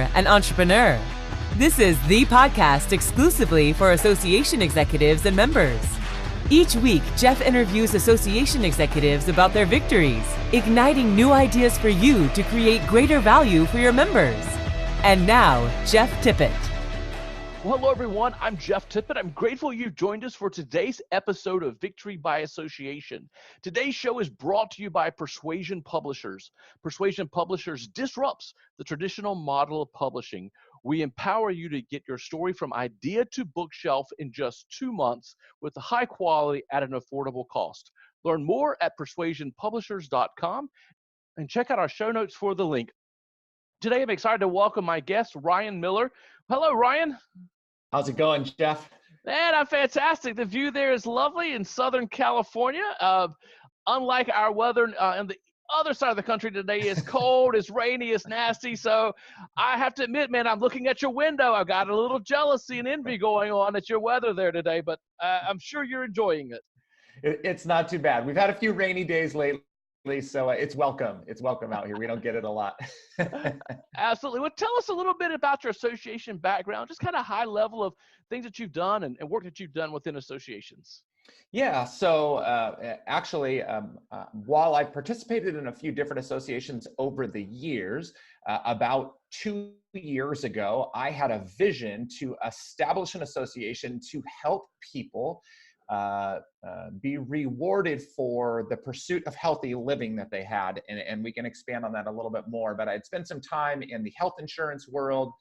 owner, and entrepreneur. This is the podcast exclusively for association executives and members. Each week, Jeff interviews association executives about their victories, igniting new ideas for you to create greater value for your members. And now, Jeff Tippett. Well, hello, everyone. I'm Jeff Tippett. I'm grateful you've joined us for today's episode of Victory by Association. Today's show is brought to you by Persuasion Publishers. Persuasion Publishers disrupts the traditional model of publishing. We empower you to get your story from idea to bookshelf in just 2 months with a high quality at an affordable cost. Learn more at persuasionpublishers.com and check out our show notes for the link. Today, I'm excited to welcome my guest, Ryan Miller. Hello, Ryan. How's it going, Jeff? Man, I'm fantastic. The view there is lovely in Southern California. Unlike our weather in the other side of the country today, it's cold, it's rainy, it's nasty. So I have to admit, man, I'm looking at your window. I've got a little jealousy and envy going on at your weather there today, but I'm sure you're enjoying it. It's not too bad. We've had a few rainy days lately, so it's welcome. It's welcome out here. We don't get it a lot. Absolutely. Well, tell us a little bit about your association background, just kind of high level of things that you've done and work that you've done within associations. Yeah, so actually, while I participated in a few different associations over the years, about 2 years ago, I had a vision to establish an association to help people be rewarded for the pursuit of healthy living that they had. And we can expand on that a little bit more, but I'd spent some time in the health insurance world,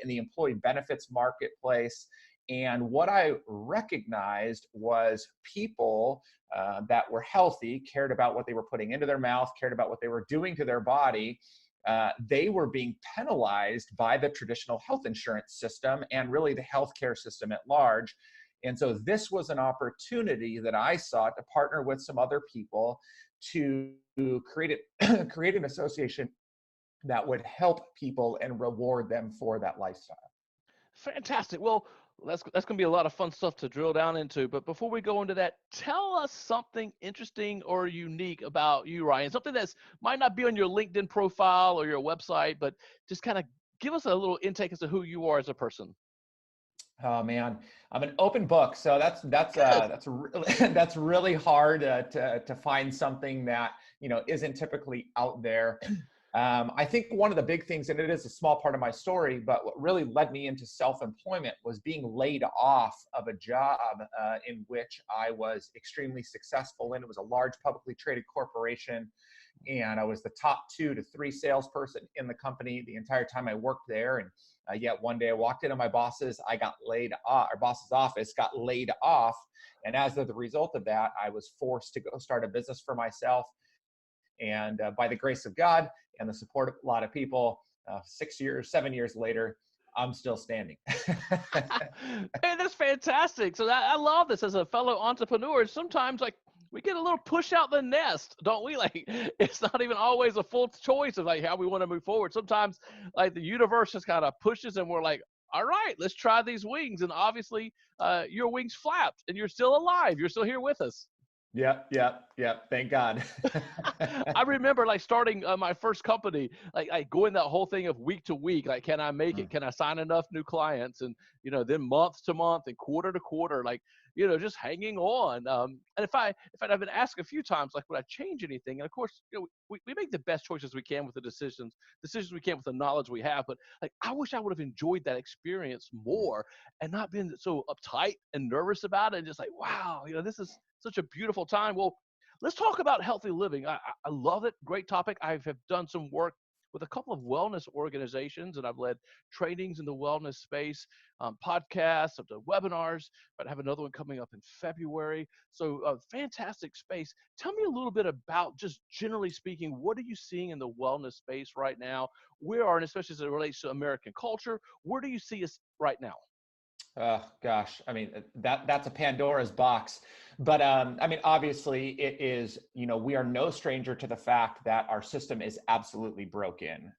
in the employee benefits marketplace. And what I recognized was people that were healthy, cared about what they were putting into their mouth, cared about what they were doing to their body. They were being penalized by the traditional health insurance system and really the healthcare system at large. And so this was an opportunity that I sought to partner with some other people to create an association that would help people and reward them for that lifestyle. Fantastic. Well, that's going to be a lot of fun stuff to drill down into. But before we go into that, tell us something interesting or unique about you, Ryan. Something that might not be on your LinkedIn profile or your website, but just kind of give us a little intake as to who you are as a person. Oh man, I'm an open book, so that's really hard to find something that isn't typically out there. I think one of the big things, and it is a small part of my story, but what really led me into self-employment was being laid off of a job in which I was extremely successful in. It was a large publicly traded corporation, and I was the top 2 to 3 salesperson in the company the entire time I worked there. And yet one day I walked into my boss's office, got laid off. And as a result of that, I was forced to go start a business for myself. And by the grace of God and the support of a lot of people, 7 years later, I'm still standing. Man, that's fantastic. So I love this as a fellow entrepreneur. Sometimes we get a little push out the nest, don't we? Like, it's not even always a full choice of how we want to move forward. Sometimes the universe just kind of pushes and we're like, all right, let's try these wings. And obviously your wings flapped and you're still alive. You're still here with us. Yeah. Thank God. I remember starting my first company, going that whole thing of week to week, can I make it? Can I sign enough new clients? And, then month to month and quarter to quarter, just hanging on. And if I've been asked a few times, would I change anything? And of course, we make the best choices we can with the decisions we can with the knowledge we have. But I wish I would have enjoyed that experience more and not been so uptight and nervous about it. And just wow, this is such a beautiful time. Well, let's talk about healthy living. I love it. Great topic. I have done some work with a couple of wellness organizations, and I've led trainings in the wellness space, podcasts, I've done webinars, but I have another one coming up in February. So fantastic space. Tell me a little bit about, just generally speaking, what are you seeing in the wellness space right now? Where are, and especially as it relates to American culture, where do you see us right now? Oh gosh, I mean, that's a Pandora's box, but obviously it is, we are no stranger to the fact that our system is absolutely broken.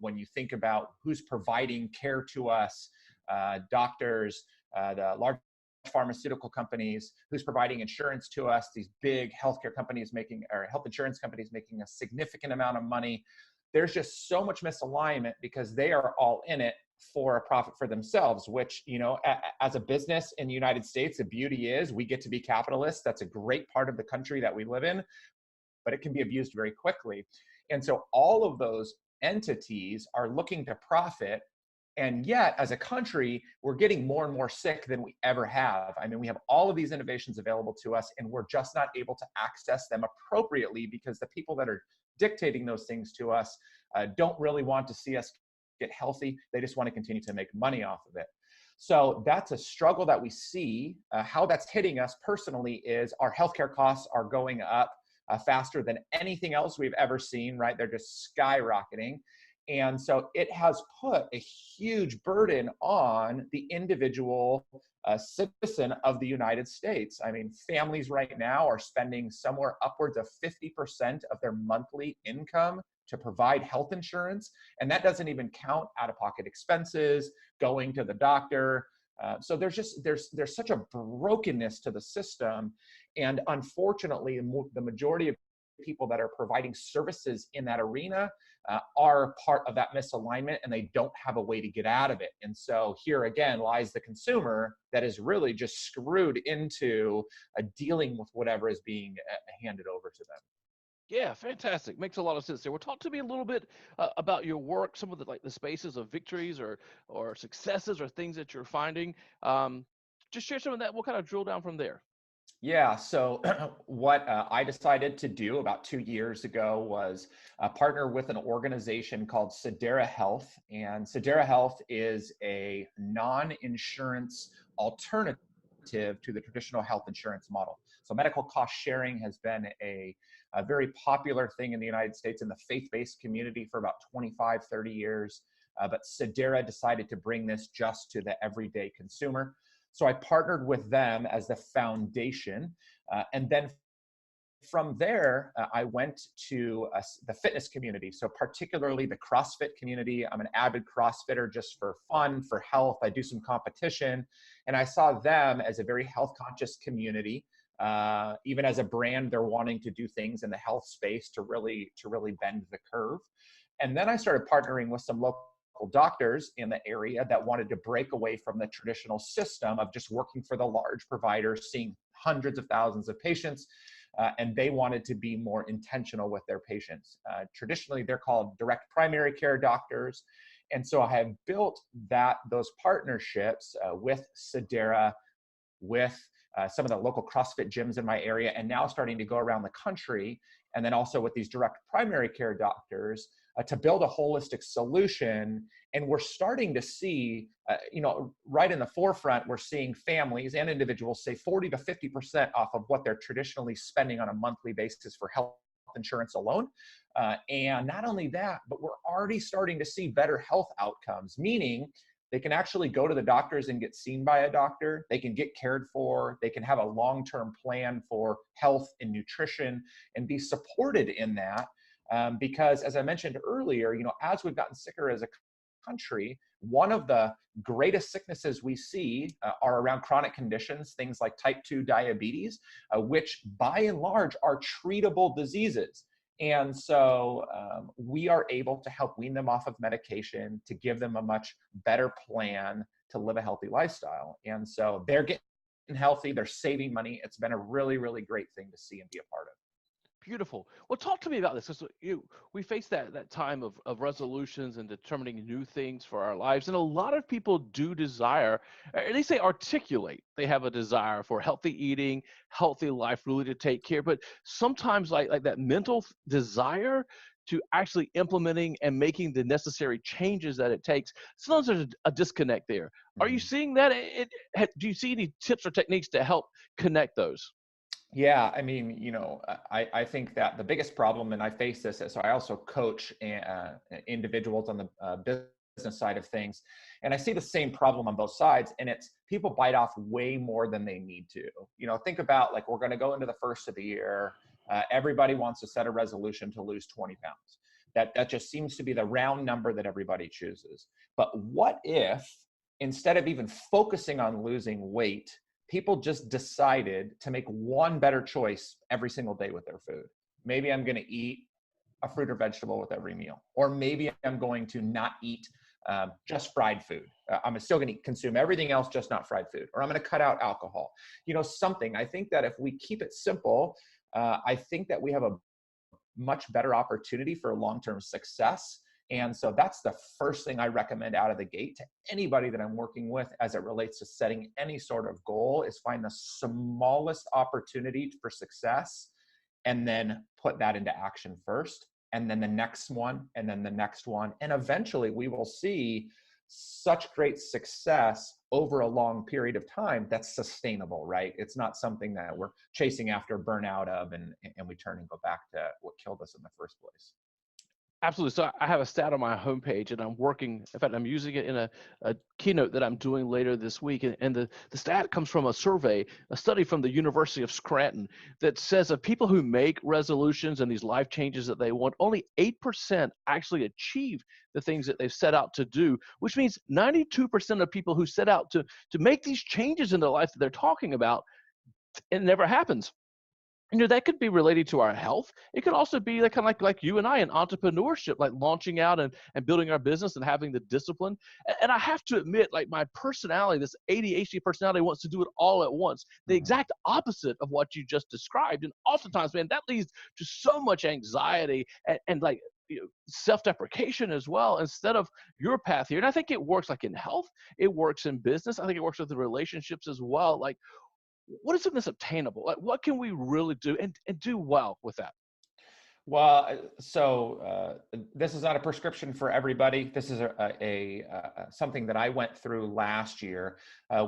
When you think about who's providing care to us, doctors, the large pharmaceutical companies, who's providing insurance to us, these big healthcare companies health insurance companies making a significant amount of money. there's just so much misalignment because they are all in it for a profit for themselves, which, as a business in the United States, the beauty is we get to be capitalists. That's a great part of the country that we live in, but it can be abused very quickly. And so all of those entities are looking to profit. And yet, as a country, we're getting more and more sick than we ever have. I mean, we have all of these innovations available to us, and we're just not able to access them appropriately because the people that are dictating those things to us don't really want to see us get healthy. They just want to continue to make money off of it. So that's a struggle that we see. How that's hitting us personally is our healthcare costs are going up faster than anything else we've ever seen, right? They're just skyrocketing. And so it has put a huge burden on the individual citizen of the United States. I mean, families right now are spending somewhere upwards of 50% of their monthly income to provide health insurance. And that doesn't even count out-of-pocket expenses, going to the doctor. So there's such a brokenness to the system. And unfortunately, the majority of people that are providing services in that arena are part of that misalignment, and they don't have a way to get out of it. And so here again lies the consumer that is really just screwed into dealing with whatever is being handed over to them. Yeah, fantastic. Makes a lot of sense there. Well, talk to me a little bit about your work, some of the spaces of victories or successes or things that you're finding. Just share some of that. We'll kind of drill down from there. Yeah, so what I decided to do about 2 years ago was partner with an organization called Sedera Health. And Sedera Health is a non-insurance alternative to the traditional health insurance model. So medical cost sharing has been a very popular thing in the United States in the faith-based community for about 25, 30 years. But Sedera decided to bring this just to the everyday consumer. So I partnered with them as the foundation. And then from there, I went to the fitness community. So particularly the CrossFit community. I'm an avid CrossFitter just for fun, for health. I do some competition. And I saw them as a very health conscious community. Even as a brand, they're wanting to do things in the health space to really bend the curve. And then I started partnering with some local doctors in the area that wanted to break away from the traditional system of just working for the large providers, seeing hundreds of thousands of patients, and they wanted to be more intentional with their patients. Traditionally, they're called direct primary care doctors. And so I have built those partnerships with Sedera, with some of the local CrossFit gyms in my area, and now starting to go around the country, and then also with these direct primary care doctors to build a holistic solution. And we're starting to see, right in the forefront, we're seeing families and individuals say 40 to 50% off of what they're traditionally spending on a monthly basis for health insurance alone. And not only that, but we're already starting to see better health outcomes, meaning they can actually go to the doctors and get seen by a doctor. They can get cared for. They can have a long-term plan for health and nutrition and be supported in that. Because as I mentioned earlier, as we've gotten sicker as a country, one of the greatest sicknesses we see are around chronic conditions, things like type 2 diabetes, which by and large are treatable diseases. And so we are able to help wean them off of medication, to give them a much better plan to live a healthy lifestyle. And so they're getting healthy, they're saving money. It's been a really, really great thing to see and be a part of. Beautiful. Well, talk to me about this, because we face that time of resolutions and determining new things for our lives. And a lot of people do desire, or at least they articulate, they have a desire for healthy eating, healthy life, really to take care. But sometimes like that mental desire to actually implementing and making the necessary changes that it takes, sometimes there's a disconnect there. Mm-hmm. Are you seeing that? Do you see any tips or techniques to help connect those? Yeah, I mean, I think that the biggest problem, and I face this, so I also coach individuals on the business side of things, and I see the same problem on both sides, and it's people bite off way more than they need to. Think about, like, we're going to go into the first of the year. Everybody wants to set a resolution to lose 20 pounds. That just seems to be the round number that everybody chooses. But what if, instead of even focusing on losing weight, people just decided to make one better choice every single day with their food? Maybe I'm going to eat a fruit or vegetable with every meal. Or maybe I'm going to not eat just fried food. I'm still going to consume everything else, just not fried food. Or I'm going to cut out alcohol. Something. I think that if we keep it simple, I think that we have a much better opportunity for long-term success. And so that's the first thing I recommend out of the gate to anybody that I'm working with as it relates to setting any sort of goal, is find the smallest opportunity for success and then put that into action first. And then the next one, and then the next one. And eventually we will see such great success over a long period of time that's sustainable, right? It's not something that we're chasing after, burn out of, and we turn and go back to what killed us in the first place. Absolutely. So I have a stat on my homepage, and I'm working, in fact, I'm using it in a keynote that I'm doing later this week. And the stat comes from a survey, a study from the University of Scranton, that says of people who make resolutions and these life changes that they want, only 8% actually achieve the things that they've set out to do, which means 92% of people who set out to make these changes in their life that they're talking about, it never happens. That could be related to our health. It could also be kind of like you and I in entrepreneurship, like launching out and building our business and having the discipline. And I have to admit, like my personality, this ADHD personality, wants to do it all at once, the exact opposite of what you just described. And oftentimes, man, that leads to so much anxiety and like self-deprecation as well, instead of your path here. And I think it works like in health, it works in business. I think it works with the relationships as well. Like, what is something that's obtainable? Like, what can we really do and do well with that? Well, so this is not a prescription for everybody. This is something that I went through last year,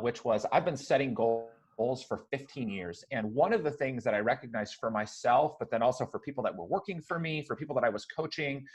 which was I've been setting goals for 15 years. And one of the things that I recognized for myself, but then also for people that were working for me, for people that I was coaching,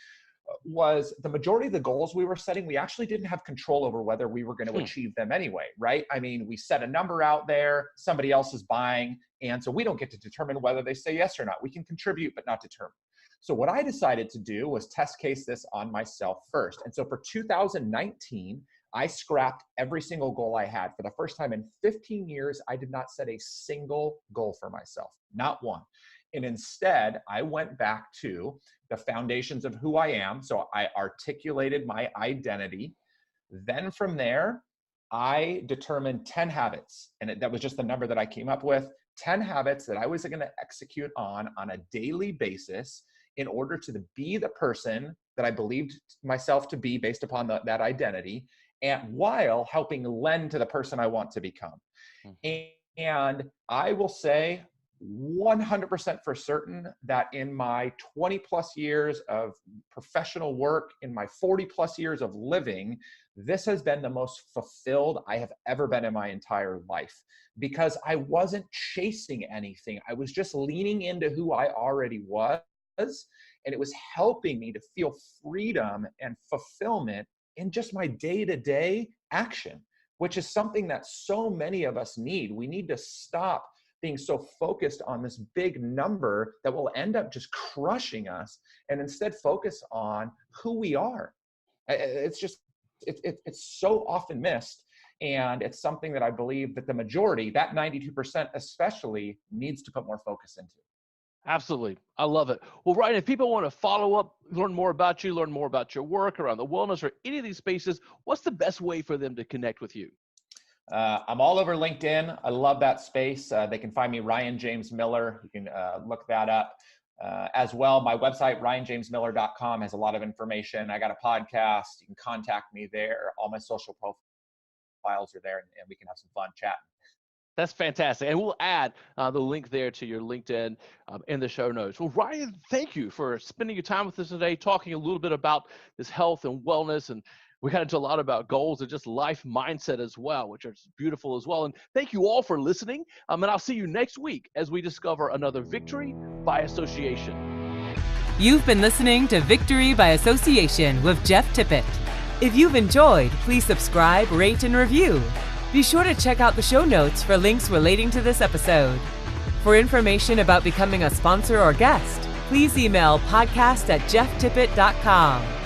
was the majority of the goals we were setting, we actually didn't have control over whether we were going to achieve them anyway, right? I mean, we set a number out there, somebody else is buying, and so we don't get to determine whether they say yes or not. We can contribute, but not determine. So what I decided to do was test case this on myself first. And so for 2019, I scrapped every single goal I had. For the first time in 15 years, I did not set a single goal for myself, not one. And instead, I went back to the foundations of who I am. So I articulated my identity. Then from there, I determined 10 habits. And that was just the number that I came up with, 10 habits that I was going to execute on a daily basis in order to be the person that I believed myself to be based upon that identity, and while helping lend to the person I want to become. And I will say 100% for certain that in my 20 plus years of professional work, in my 40 plus years of living, this has been the most fulfilled I have ever been in my entire life, because I wasn't chasing anything. I was just leaning into who I already was, and it was helping me to feel freedom and fulfillment in just my day-to-day action, which is something that so many of us need. We need to stop being so focused on this big number that will end up just crushing us, and instead focus on who we are. It's so often missed. And it's something that I believe that the majority, that 92% especially, needs to put more focus into. Absolutely. I love it. Well, Ryan, if people want to follow up, learn more about you, learn more about your work around the wellness or any of these spaces, what's the best way for them to connect with you? I'm all over LinkedIn. I love that space. They can find me, Ryan James Miller. You can look that up. As well, my website, ryanjamesmiller.com, has a lot of information. I got a podcast. You can contact me there. All my social profiles are there, and we can have some fun chatting. That's fantastic. And we'll add the link there to your LinkedIn in the show notes. Well, Ryan, thank you for spending your time with us today, talking a little bit about this health and wellness. And we got into a lot about goals and just life mindset as well, which are beautiful as well. And thank you all for listening. And I'll see you next week as we discover another Victory by Association. You've been listening to Victory by Association with Jeff Tippett. If you've enjoyed, please subscribe, rate, and review. Be sure to check out the show notes for links relating to this episode. For information about becoming a sponsor or guest, please email podcast@jefftippett.com.